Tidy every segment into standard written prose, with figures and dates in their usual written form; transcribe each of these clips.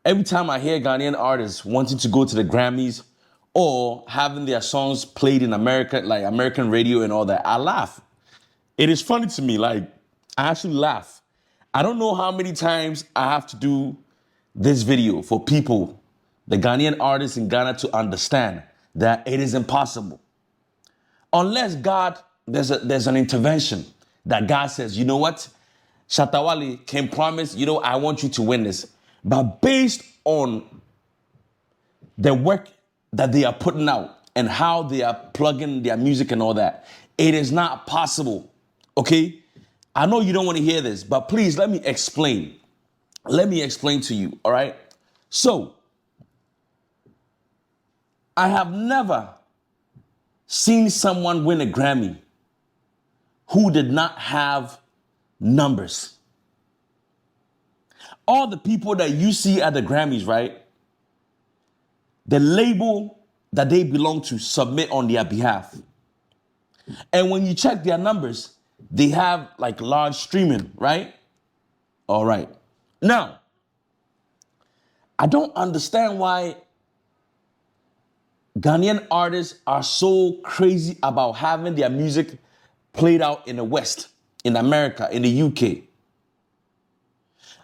Every time I hear Ghanaian artists wanting to go to the Grammys or having their songs played in America, like American radio and all that, I laugh. It is funny to me, like, I actually laugh. I don't know how many times I have to do this video for people, the Ghanaian artists in Ghana, to understand that it is impossible. Unless God, there's an intervention that God says, you know what? Shatawale can promise, I want you to win this. But based on the work that they are putting out and how they are plugging their music and all that, it is not possible. Okay? I know you don't want to hear this, but please let me explain. Let me explain to you, all right? So, I have never seen someone win a Grammy who did not have numbers. All the people that you see at the Grammys, right? The label that they belong to submit on their behalf. And when you check their numbers, they have like large streaming, right? All right. Now, I don't understand why Ghanaian artists are so crazy about having their music played out in the West, in America, in the UK.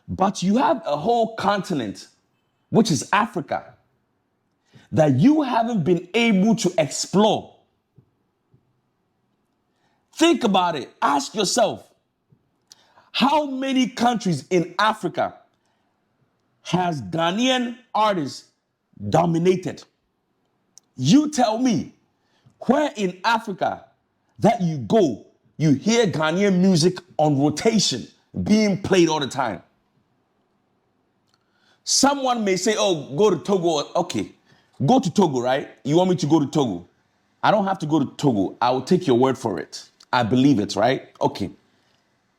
But you have a whole continent, which is Africa, that you haven't been able to explore. Think about it. Ask yourself, how many countries in Africa has Ghanaian artists dominated? You tell me, where in Africa that you go, you hear Ghanaian music on rotation being played all the time? Someone may say, oh, go to Togo. Okay, go to Togo, right? You want me to go to Togo? I don't have to go to Togo. I will take your word for it. I believe it, right? Okay.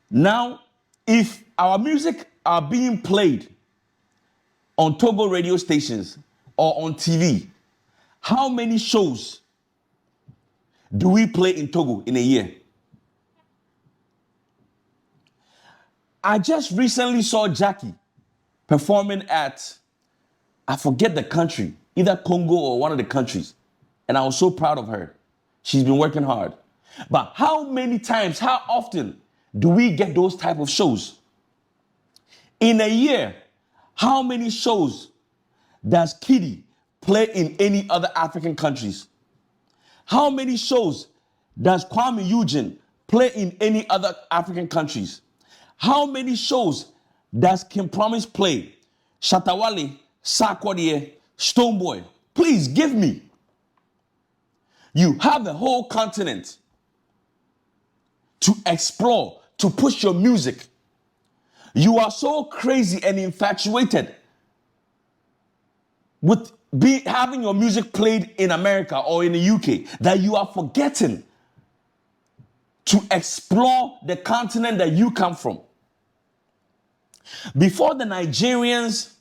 Now, if our music are being played on Togo radio stations or on TV, how many shows do we play in Togo in a year? I just recently saw Jackie performing at, I forget the country, either Congo or one of the countries. And I was so proud of her. She's been working hard. But how many times, how often do we get those type of shows? In a year, how many shows does Kiddy play in any other African countries? How many shows does Kwame Eugene play in any other African countries? How many shows does Kim Promise play? Shatawale, Sarkodie, Stonebwoy. Please give me. You have a whole continent to explore, to push your music. You are so crazy and infatuated with having your music played in America or in the UK that you are forgetting to explore the continent that you come from. Before the Nigerians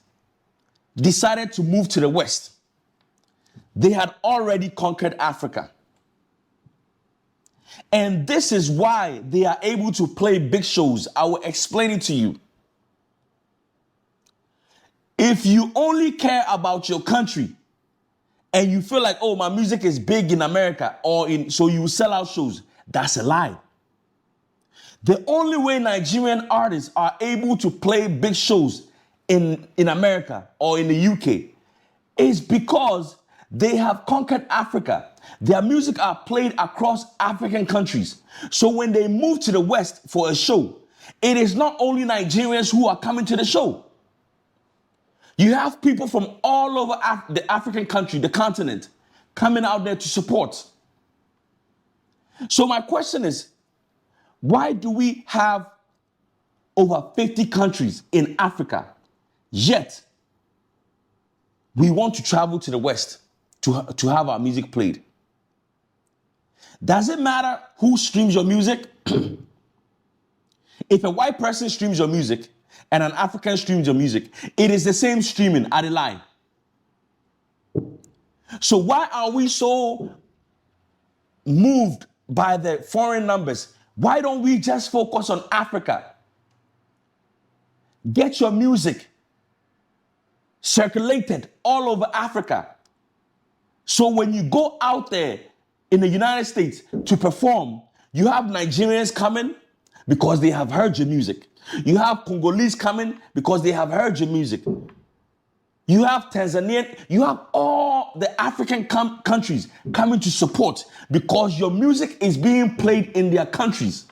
decided to move to the West, they had already conquered Africa. And this is why they are able to play big shows. I will explain it to you. If you only care about your country and you feel like, oh, my music is big in America so you sell out shows, that's a lie. The only way Nigerian artists are able to play big shows in America or in the UK is because they have conquered Africa. Their music are played across African countries. So when they move to the West for a show, it is not only Nigerians who are coming to the show. You have people from all over the African country, the continent, coming out there to support. So my question is, why do we have over 50 countries in Africa, yet we want to travel to the West to have our music played? Does it matter who streams your music? If a white person streams your music and an African streams your music, it is the same streaming, I lie. So why are we so moved by the foreign numbers? Why don't we just focus on Africa? Get your music circulated all over Africa. So when you go out there in the United States to perform, you have Nigerians coming because they have heard your music. You have Congolese coming because they have heard your music. You have Tanzanian, you have all the African countries coming to support because your music is being played in their countries.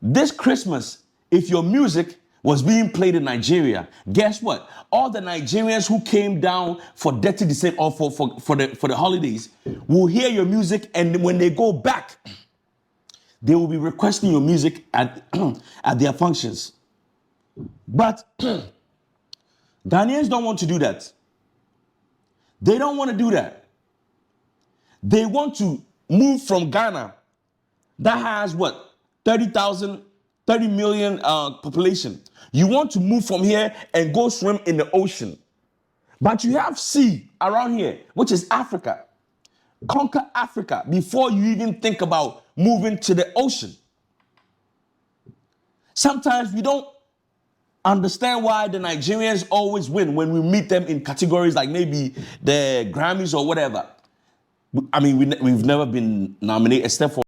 This Christmas, if your music was being played in Nigeria, guess what? All the Nigerians who came down for Dirty December or for the holidays will hear your music, and when they go back, they will be requesting your music at, at their functions. But Ghanaians don't want to do that. They don't want to do that. They want to move from Ghana that has what? 30 million population. You want to move from here and go swim in the ocean. But you have sea around here, which is Africa. Conquer Africa before you even think about moving to the ocean. Sometimes we don't understand why the Nigerians always win when we meet them in categories like maybe the Grammys or whatever. I mean, we've never been nominated except for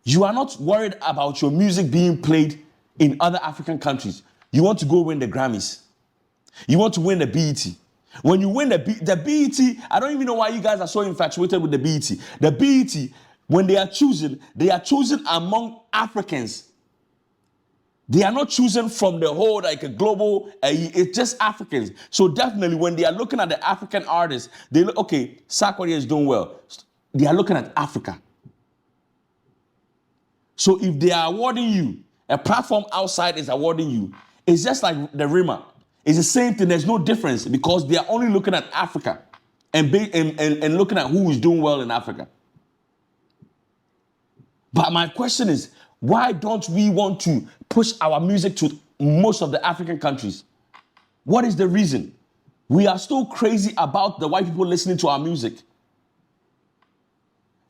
You are not worried about your music being played in other African countries. You want to go win the Grammys. You want to win the BET. When you win the BET, I don't even know why you guys are so infatuated with the BET. The BET, when they are choosing among Africans. They are not choosing from the whole, like a global, it's just Africans. So definitely when they are looking at the African artists, they look, okay, Sarkodie is doing well. They are looking at Africa. So if they are awarding you, a platform outside is awarding you, it's just like the Rima. It's the same thing, there's no difference because they are only looking at Africa and looking at who is doing well in Africa. But my question is, why don't we want to push our music to most of the African countries? What is the reason? We are still crazy about the white people listening to our music.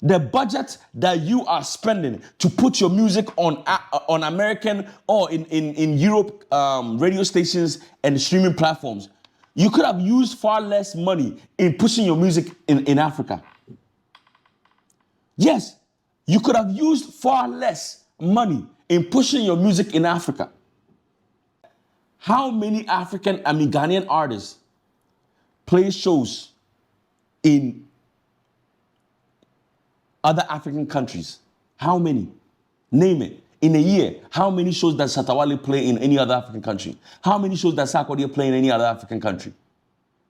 The budget that you are spending to put your music on American or in Europe radio stations and streaming platforms, you could have used far less money in pushing your music in Africa. Yes, you could have used far less money in pushing your music in Africa. How many Ghanaian artists play shows in other African countries? How many? Name it. In a year, how many shows does Satawale play in any other African country? How many shows does Sarkodie play in any other African country?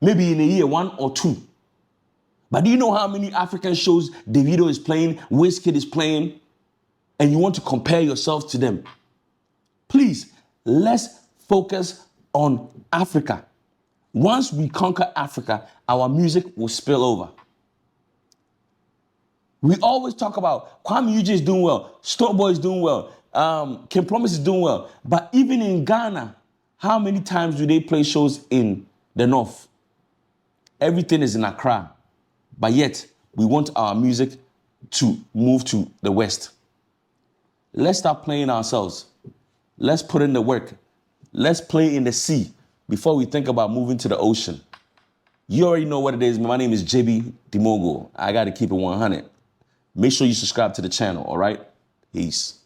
Maybe in a year, 1 or 2. But do you know how many African shows Davido is playing, Wizkid is playing, and you want to compare yourself to them? Please, let's focus on Africa. Once we conquer Africa, our music will spill over. We always talk about Kwame Eugene is doing well, Starboy is doing well, Kim Promise is doing well. But even in Ghana, how many times do they play shows in the north? Everything is in Accra. But yet, we want our music to move to the west. Let's stop playing ourselves. Let's put in the work. Let's play in the sea before we think about moving to the ocean. You already know what it is. My name is Jebi the Mogul. I got to keep it 100. Make sure you subscribe to the channel, all right? Peace.